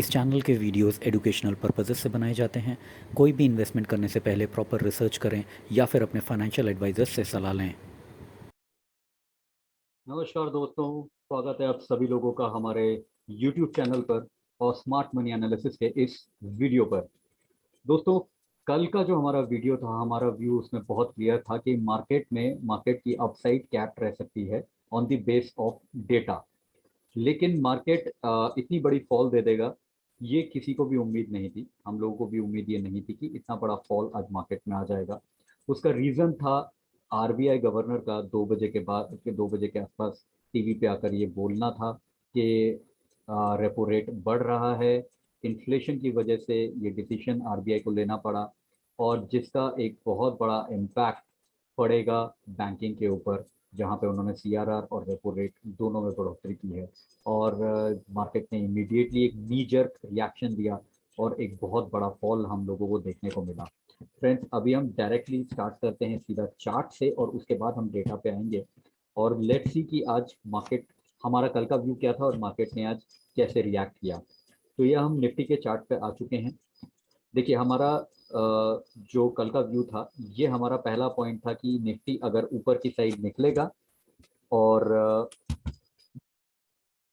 इस चैनल के videos educational purposes से बनाए जाते हैं। कोई भी इन्वेस्टमेंट करने से पहले प्रॉपर रिसर्च करें या फिर अपने फाइनेंशियल एडवाइजर्स से सलाह लें। नमस्कार दोस्तों, स्वागत है आप सभी लोगों का हमारे YouTube चैनल पर और स्मार्ट मनी एनालिसिस के इस वीडियो पर। दोस्तों, कल का जो हमारा वीडियो था, हमारा व्यू उसमें बहुत क्लियर था कि मार्केट की अपसाइड कैप रह सकती है on the base of data. लेकिन मार्केट इतनी बड़ी फॉल दे देगा, ये किसी को भी उम्मीद नहीं थी। हम लोगों को भी उम्मीद ये नहीं थी कि इतना बड़ा फॉल आज मार्केट में आ जाएगा। उसका रीज़न था आरबीआई गवर्नर का 2 बजे के बाद के 2 बजे के आसपास टीवी पे आकर ये बोलना था कि रेपो रेट बढ़ रहा है। इन्फ्लेशन की वजह से ये डिसीजन आरबीआई को लेना पड़ा और जिसका एक बहुत बड़ा इम्पैक्ट पड़ेगा बैंकिंग के ऊपर, जहाँ पे उन्होंने सीआरआर और रेपो रेट दोनों में बढ़ोतरी की है। और मार्केट ने इमीडिएटली एक नी जर्क रिएक्शन दिया और एक बहुत बड़ा फॉल हम लोगों को देखने को मिला। फ्रेंड्स, अभी हम डायरेक्टली स्टार्ट करते हैं सीधा चार्ट से और उसके बाद हम डेटा पे आएंगे और लेट्स सी कि आज मार्केट, हमारा कल का व्यू क्या था और मार्केट ने आज कैसे रिएक्ट किया। तो ये हम निफ्टी के चार्ट पे आ चुके हैं। देखिए, हमारा जो कल का व्यू था, ये हमारा पहला पॉइंट था कि निफ्टी अगर ऊपर की साइड निकलेगा और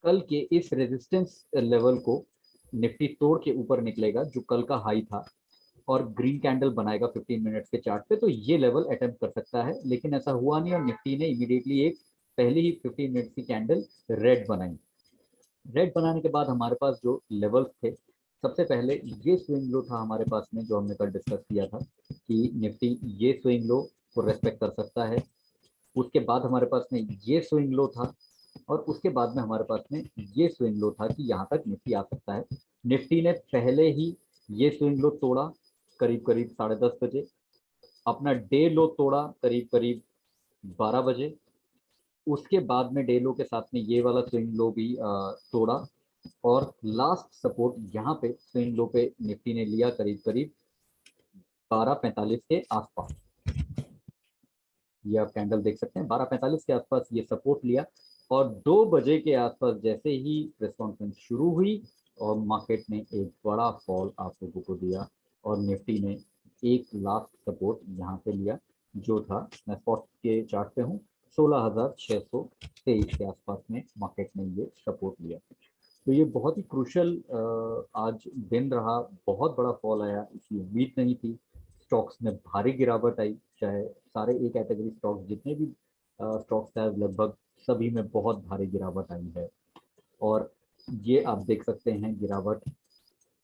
कल के इस रेजिस्टेंस लेवल को निफ्टी तोड़ के ऊपर निकलेगा जो कल का हाई था और ग्रीन कैंडल बनाएगा 15 मिनट्स के चार्ट पे, तो ये लेवल अटेम्प्ट कर सकता है। लेकिन ऐसा हुआ नहीं और निफ्टी ने इमीडिएटली एक पहले ही 15 मिनट्स की कैंडल रेड बनाई। रेड बनाने के बाद हमारे पास जो लेवल्स थे, सबसे पहले ये स्विंग लो था हमारे पास में, जो हमने कल डिस्कस किया था कि निफ्टी ये स्विंग लो को रेस्पेक्ट कर सकता है। उसके बाद हमारे पास में ये स्विंग लो था और उसके बाद में हमारे पास में ये स्विंग लो था कि यहाँ तक निफ्टी आ सकता है। निफ्टी ने पहले ही ये स्विंग लो तोड़ा करीब करीब 10:30 बजे, अपना डे लो तोड़ा करीब करीब 12 बजे। उसके बाद में डे लो के साथ में ये वाला स्विंग लो भी तोड़ा और लास्ट सपोर्ट यहाँ पे स्विंग लो पे निफ्टी ने लिया करीब करीब 12:45 के आसपास। ये आप कैंडल देख सकते हैं, 12:45 के आसपास ये सपोर्ट लिया और 2 बजे के आसपास जैसे ही प्रेस कॉन्फ्रेंस शुरू हुई और मार्केट ने एक बड़ा फॉल आप लोगों को दिया और निफ्टी ने एक लास्ट सपोर्ट यहाँ पे लिया जो था, मैं स्पॉट के चार्ट पे हूँ, 16,623 के आसपास में मार्केट ने ये सपोर्ट लिया। तो ये बहुत ही क्रूशल आज दिन रहा। बहुत बड़ा फॉल आया, इसकी उम्मीद नहीं थी। स्टॉक्स में भारी गिरावट आई, चाहे सारे ए कैटेगरी स्टॉक्स जितने भी स्टॉक्स हैं लगभग सभी में बहुत भारी गिरावट आई है। और ये आप देख सकते हैं गिरावट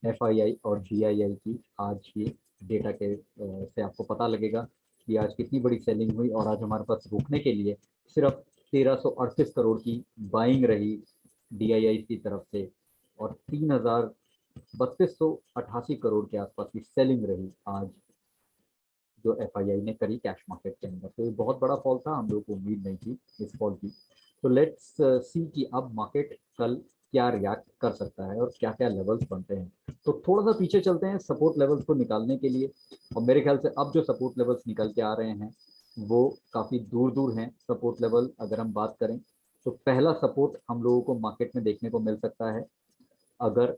एफआईआई और डीआईआई की। आज ये डेटा के से आपको पता लगेगा कि आज कितनी बड़ी सेलिंग हुई और आज हमारे पास रुकने के लिए सिर्फ 1338 करोड़ की बाइंग रही डीआईआई की तरफ से और 3288 करोड़ के आसपास की सेलिंग रही आज जो एफआईआई ने करी कैश मार्केट के अंदर। तो ये बहुत बड़ा फॉल था, हम लोगों को उम्मीद नहीं थी इस फॉल की। तो लेट्स सी कि अब मार्केट कल क्या रिएक्ट कर सकता है और क्या क्या लेवल्स बनते हैं। तो थोड़ा सा पीछे चलते हैं सपोर्ट लेवल्स को निकालने के लिए और मेरे ख्याल से अब जो सपोर्ट लेवल्स निकल के आ रहे हैं वो काफ़ी दूर दूर हैं। सपोर्ट लेवल अगर हम बात करें तो पहला सपोर्ट हम लोगों को मार्केट में देखने को मिल सकता है, अगर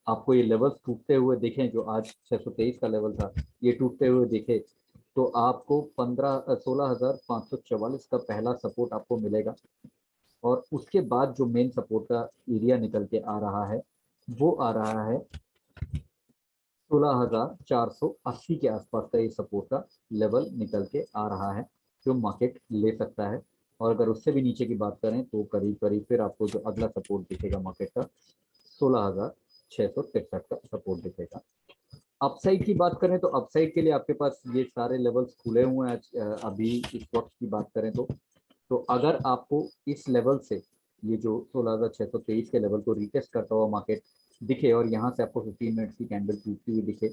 आपको ये लेवल्स टूटते हुए दिखें, जो आज 623 का लेवल था, ये टूटते हुए दिखे तो आपको 16,544 का पहला सपोर्ट आपको मिलेगा। और उसके बाद जो मेन सपोर्ट का एरिया निकल के आ रहा है वो आ रहा है 16,480 के आसपास का। ये सपोर्ट का लेवल निकल के आ रहा है जो मार्केट ले सकता है। और अगर उससे भी नीचे की बात करें तो करीब करीब फिर आपको जो अगला सपोर्ट दिखेगा मार्केट का 16,663 का सपोर्ट दिखेगा। अपसाइड की बात करें तो अपसाइड के लिए आपके पास ये सारे लेवल्स खुले हुए हैं आज, अभी इस वक्त की बात करें तो अगर आपको इस लेवल से ये जो 16,623 के लेवल को रीटेस्ट करता हुआ मार्केट दिखे और यहाँ से आपको 15 मिनट्स की कैंडल टूटती हुई दिखे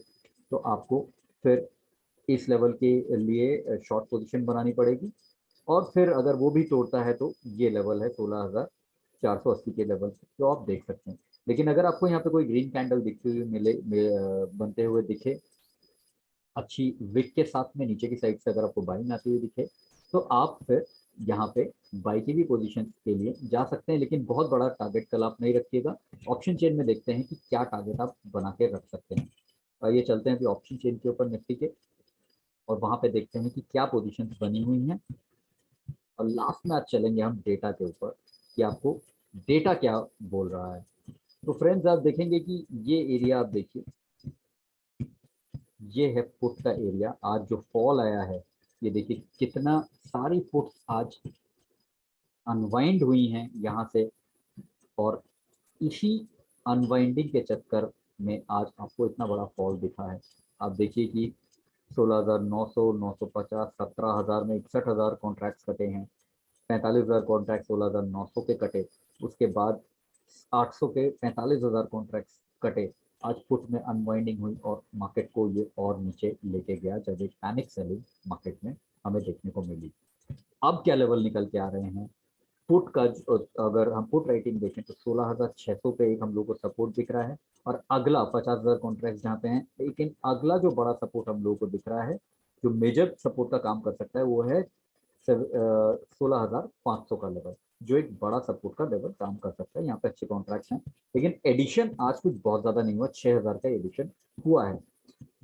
तो आपको फिर इस लेवल के लिए शॉर्ट पोजीशन बनानी पड़ेगी। और फिर अगर वो भी तोड़ता है तो ये लेवल है 16,480 के लेवल जो आप देख सकते हैं। लेकिन अगर आपको यहाँ पे कोई ग्रीन कैंडल दिखती हुई बनते हुए दिखे अच्छी विक के साथ में नीचे की साइड से, अगर आपको बाइंग आती हुई दिखे तो आप फिर यहाँ पे बाई की भी पोजीशन के लिए जा सकते हैं, लेकिन बहुत बड़ा टारगेट कल आप नहीं रखिएगा। ऑप्शन चेन में देखते हैं कि क्या टारगेट आप बना के रख सकते हैं। आइए चलते हैं अभी ऑप्शन चेन के ऊपर निफ्टी के, और वहां पे देखते हैं कि क्या पोजीशंस बनी हुई हैं। और लास्ट में आज चलेंगे हम डेटा के ऊपर कि आपको डेटा क्या बोल रहा है। तो फ्रेंड्स आप देखेंगे कि ये एरिया आप देखिए, ये है पुट का एरिया। आज जो फॉल आया है, ये देखिए कितना सारी पुट्स आज अनवाइंड हुई हैं यहाँ से, और इसी अनवाइंडिंग के चक्कर में आज आपको इतना बड़ा फॉल दिखा है। आप देखिए कि 16,900, 950, 17,000 में 61,000 कॉन्ट्रैक्ट्स कटे हैं, 45,000 कॉन्ट्रैक्ट 16,900 के कटे, उसके बाद 800 के 45,000 कॉन्ट्रैक्ट्स कटे। आज पुट में अनवाइंडिंग हुई और मार्केट को ये और नीचे लेके गया, जब एक पैनिक सेलिंग मार्केट में हमें देखने को मिली। अब क्या लेवल निकल के आ रहे हैं पुट का, अगर हम पुट राइटिंग देखें तो 16,600 पे एक हम लोग को सपोर्ट दिख रहा है, और अगला 50,000 कॉन्ट्रैक्ट जहाँ पे हैं, लेकिन अगला जो बड़ा सपोर्ट हम लोगों को दिख रहा है, जो मेजर सपोर्ट का काम कर सकता है, वो है 16,500 का लेवल, जो एक बड़ा सपोर्ट का लेवल काम कर सकता है। यहाँ पे अच्छे कॉन्ट्रैक्ट हैं, लेकिन एडिशन आज कुछ बहुत ज्यादा नहीं हुआ, 6,000 का एडिशन हुआ है।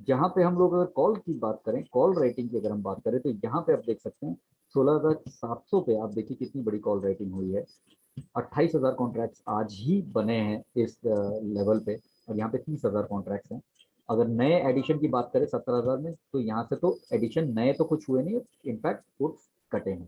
जहां पे हम लोग अगर कॉल की बात करें, कॉल रेटिंग की अगर हम बात करें, तो यहाँ पे आप देख सकते हैं 16,700 पे आप देखिए कितनी बड़ी कॉल रेटिंग हुई है। 28,000 कॉन्ट्रैक्ट्स आज ही बने हैं इस लेवल पे, और यहाँ पे 30,000 कॉन्ट्रैक्ट्स हैं। अगर नए एडिशन की बात करें 17,000 में, तो यहाँ से तो एडिशन नए तो कुछ हुए नहीं, इनफैक्ट पुट्स कटे हैं।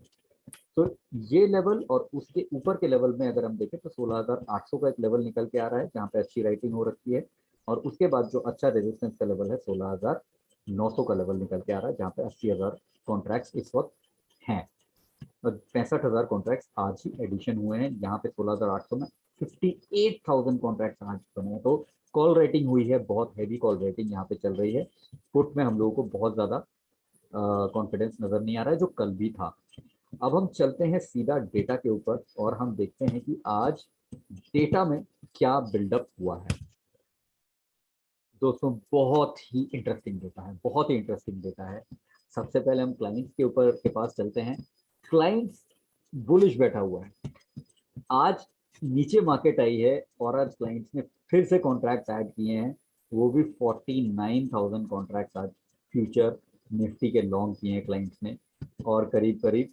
तो ये लेवल और उसके ऊपर के लेवल में अगर हम देखें तो 16,800 का एक लेवल निकल के आ रहा है, जहाँ पे अच्छी राइटिंग हो रखी है। और उसके बाद जो अच्छा रेजिस्टेंस का लेवल है 16,900 का लेवल निकल के आ रहा है, जहाँ पे 80,000 कॉन्ट्रैक्ट्स इस वक्त हैं। और 65,000 कॉन्ट्रैक्ट्स आज ही एडिशन हुए हैं, यहाँ पे 16,800 में 58,000 कॉन्ट्रैक्ट्स आज बने हैं। तो कॉल रेटिंग हुई है, बहुत हैवी कॉल रेटिंग यहाँ पे चल रही है। पुट में हम लोगों को बहुत ज्यादा कॉन्फिडेंस नजर नहीं आ रहा है, जो कल भी था। अब हम चलते हैं सीधा डेटा के ऊपर, और हम देखते हैं कि आज डेटा में क्या बिल्डअप हुआ है। दोस्तों बहुत ही इंटरेस्टिंग डेटा है, बहुत ही इंटरेस्टिंग डेटा है। सबसे पहले हम क्लाइंट्स के ऊपर के पास चलते हैं। क्लाइंट्स बुलिश बैठा हुआ है। आज नीचे मार्केट आई है, और आज क्लाइंट्स ने फिर से कॉन्ट्रैक्ट्स ऐड किए हैं, वो भी 49,000 कॉन्ट्रैक्ट्स आज फ्यूचर निफ्टी के लॉन्ग किए हैं क्लाइंट्स ने, और करीब करीब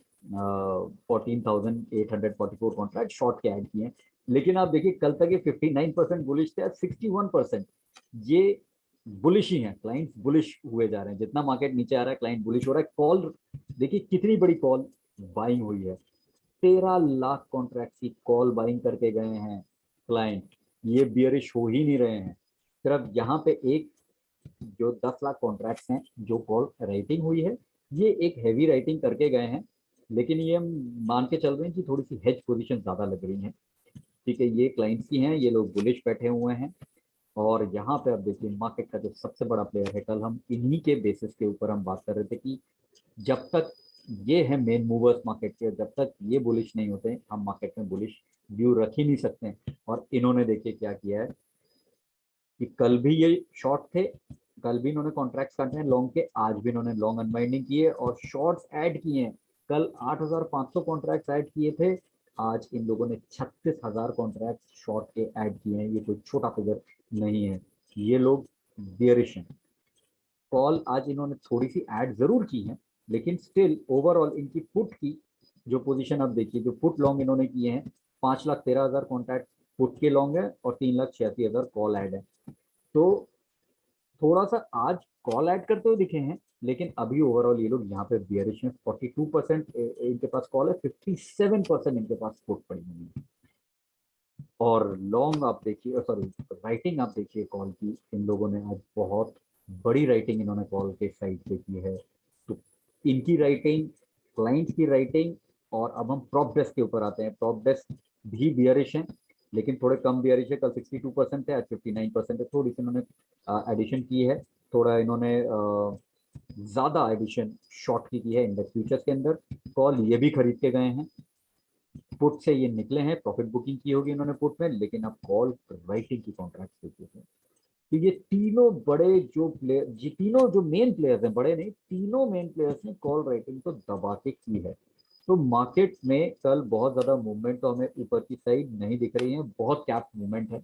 14,844 कॉन्ट्रैक्ट शॉर्ट के ऐड किए हैं। लेकिन आप देखिए कल तक ये 59% बुलिश थे, आज 61%। ये बुलिश ही है, क्लाइंट्स बुलिश हुए जा रहे हैं। जितना मार्केट नीचे आ रहा है क्लाइंट बुलिश हो रहा है। कॉल देखिए कितनी बड़ी कॉल बाइंग हुई है, 13 लाख कॉन्ट्रैक्ट की कॉल बाइंग करके गए हैं क्लाइंट। ये बियरिश हो ही नहीं रहे हैं। सिर्फ यहाँ पे एक जो 10 लाख कॉन्ट्रैक्ट्स हैं जो कॉल राइटिंग हुई है, ये एक हैवी राइटिंग करके गए हैं। लेकिन ये हम मान के चल रहे हैं कि थोड़ी सी हेज पोजीशन ज्यादा लग रही है। ठीक है, ये क्लाइंट्स की हैं, ये लोग बुलिश बैठे हुए हैं। और यहाँ पे आप देखिए मार्केट का जो सबसे बड़ा प्लेयर है, कल हम इन्हीं के बेसिस के ऊपर हम बात कर रहे थे कि जब तक ये है मेन मूवर्स मार्केट के, जब तक ये बुलिश नहीं होते हम मार्केट में बुलिश व्यू रख ही नहीं सकते। और इन्होंने देखिए क्या किया है कि कल भी ये शॉर्ट थे, कल भी इन्होंने कॉन्ट्रैक्ट्स काटे हैं लॉन्ग के, आज भी इन्होंने लॉन्ग अनवाइंडिंग की है और शॉर्ट्स ऐड किए हैं। कल 8,500 कॉन्ट्रैक्ट्स ऐड किए थे, आज इन लोगों ने 36,000 कॉन्ट्रैक्ट्स शॉर्ट के ऐड किए हैं। ये कोई छोटा फिगर नहीं है, ये लोग बेयरिश हैं। कॉल आज इन्होंने थोड़ी सी ऐड जरूर की है, लेकिन स्टिल ओवरऑल इनकी पुट की जो पोजीशन आप देखिए, जो पुट लॉन्ग इन्होंने किए हैं, 5,13,000 कॉन्ट्रैक्ट पुट के लॉन्ग है और 3,86,000 कॉल ऐड है। तो थोड़ा सा आज कॉल ऐड करते हुए दिखे हैं, लेकिन अभी ओवरऑल ये लोग यहाँ पे बियरिश में 42% इनके पास कॉल है, 57% इनके पास पुट पड़ी हुई है। और लॉन्ग आप देखिए, सॉरी राइटिंग आप देखिए कॉल की, इन लोगों ने आज बहुत बड़ी राइटिंग इन्होंने कॉल के साइड पे की है। तो इनकी राइटिंग, क्लाइंट्स की राइटिंग, और अब हम प्रॉप डेस्क के ऊपर आते हैं। प्रॉप डेस्क भी बियरिश है, लेकिन थोड़े कम बियरिश है। कल 62% है, आज 59% है। थोड़ी सी इन्होंने एडिशन की है, थोड़ा इन्होंने ज्यादा एडिशन शॉर्ट की है इंडेक्स फ्यूचर्स के अंदर। कॉल ये भी खरीद के गए हैं, पुट से ये निकले हैं, प्रॉफिट बुकिंग की होगी इन्होंने पुट में, लेकिन अब कॉल राइटिंग की कॉन्ट्रैक्ट देखिए थे। तो ये तीनों बड़े जो प्लेयर, जी तीनों जो मेन प्लेयर्स हैं, बड़े नहीं, तीनों मेन प्लेयर्स ने कॉल राइटिंग तो दबा के की है। तो मार्केट में कल बहुत ज़्यादा मूवमेंट तो हमें ऊपर की साइड नहीं दिख रही है, बहुत कैप मूवमेंट है।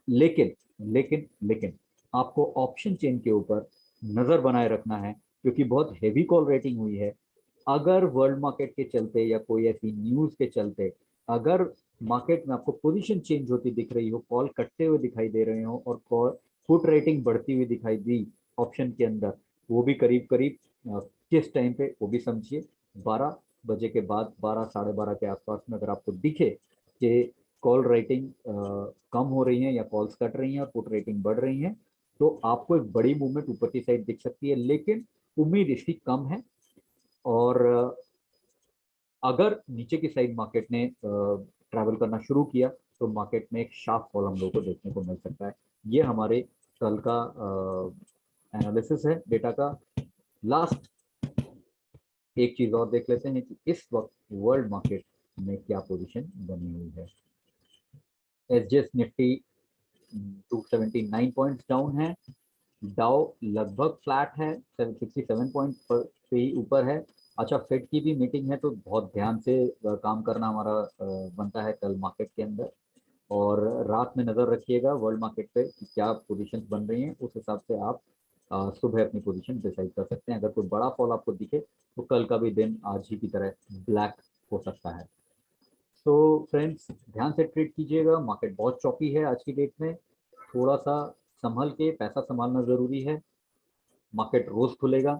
लेकिन लेकिन आपको ऑप्शन चेन के ऊपर नज़र बनाए रखना है, क्योंकि बहुत हेवी कॉल रेटिंग हुई है। अगर वर्ल्ड मार्केट के चलते या कोई ऐसी न्यूज़ के चलते अगर मार्केट में आपको पोजीशन चेंज होती दिख रही हो, कॉल कटते हुए दिखाई दे रहे हो और कॉल फुट रेटिंग बढ़ती हुई दिखाई दी ऑप्शन के अंदर, वो भी करीब करीब किस टाइम पे वो भी समझिए 12 बजे के बाद, 12 साढ़े 12 के आसपास में अगर आपको दिखे कि कॉल रेटिंग कम हो रही है या कॉल्स कट रही हैं और पुट रेटिंग बढ़ रही है, तो आपको एक बड़ी मूवमेंट ऊपर की साइड दिख सकती है, लेकिन उम्मीद इसकी कम है। और अगर नीचे की साइड मार्केट ने ट्रैवल करना शुरू किया तो मार्केट में एक शार्प फॉल हम लोगों को देखने को मिल सकता है। ये हमारे कल का एनालिसिस है डेटा का। लास्ट एक चीज और देख लेते हैं कि इस वक्त वर्ल्ड मार्केट में क्या पोजीशन बनी हुई है। एसजीएस निफ्टी 279 पॉइंट्स डाउन है। डाउ लगभग फ्लैट है, 67 पॉइंट पर पे ही ऊपर है। अच्छा, फेड की भी मीटिंग है तो बहुत ध्यान से काम करना हमारा बनता है कल मार्केट के अंदर। और रात में नज़र रखिएगा वर्ल्ड मार्केट पे कि क्या पोजीशंस बन रही हैं, उस हिसाब से आप सुबह अपनी पोजीशन डिसाइड कर सकते हैं। अगर कोई बड़ा फॉल आपको दिखे तो कल का भी दिन आज ही की तरह ब्लैक हो सकता है। तो फ्रेंड्स, ध्यान से ट्रेड कीजिएगा, मार्केट बहुत चौपी है आज की डेट में। थोड़ा सा संभल के पैसा संभालना ज़रूरी है। मार्केट रोज़ खुलेगा,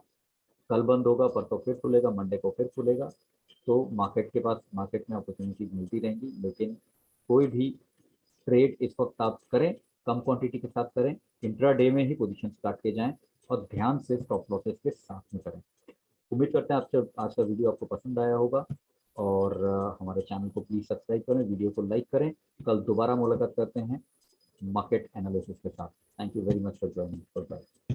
कल बंद होगा, परसों फिर खुलेगा, मंडे को फिर खुलेगा। तो मार्केट में अपॉर्चुनिटीज मिलती रहेंगी, लेकिन कोई भी ट्रेड इस वक्त आप करें, कम क्वांटिटी के साथ करें, इंट्रा डे में ही पोजीशन काट के जाएं और ध्यान से स्टॉप लॉसेस के साथ में करें। उम्मीद करते हैं आपसे आज का वीडियो आपको पसंद आया होगा। और हमारे चैनल को प्लीज़ सब्सक्राइब करें, वीडियो को लाइक करें। कल दोबारा मुलाकात करते हैं मार्केट एनालिसिस के साथ। Thank you very much for joining. Bye.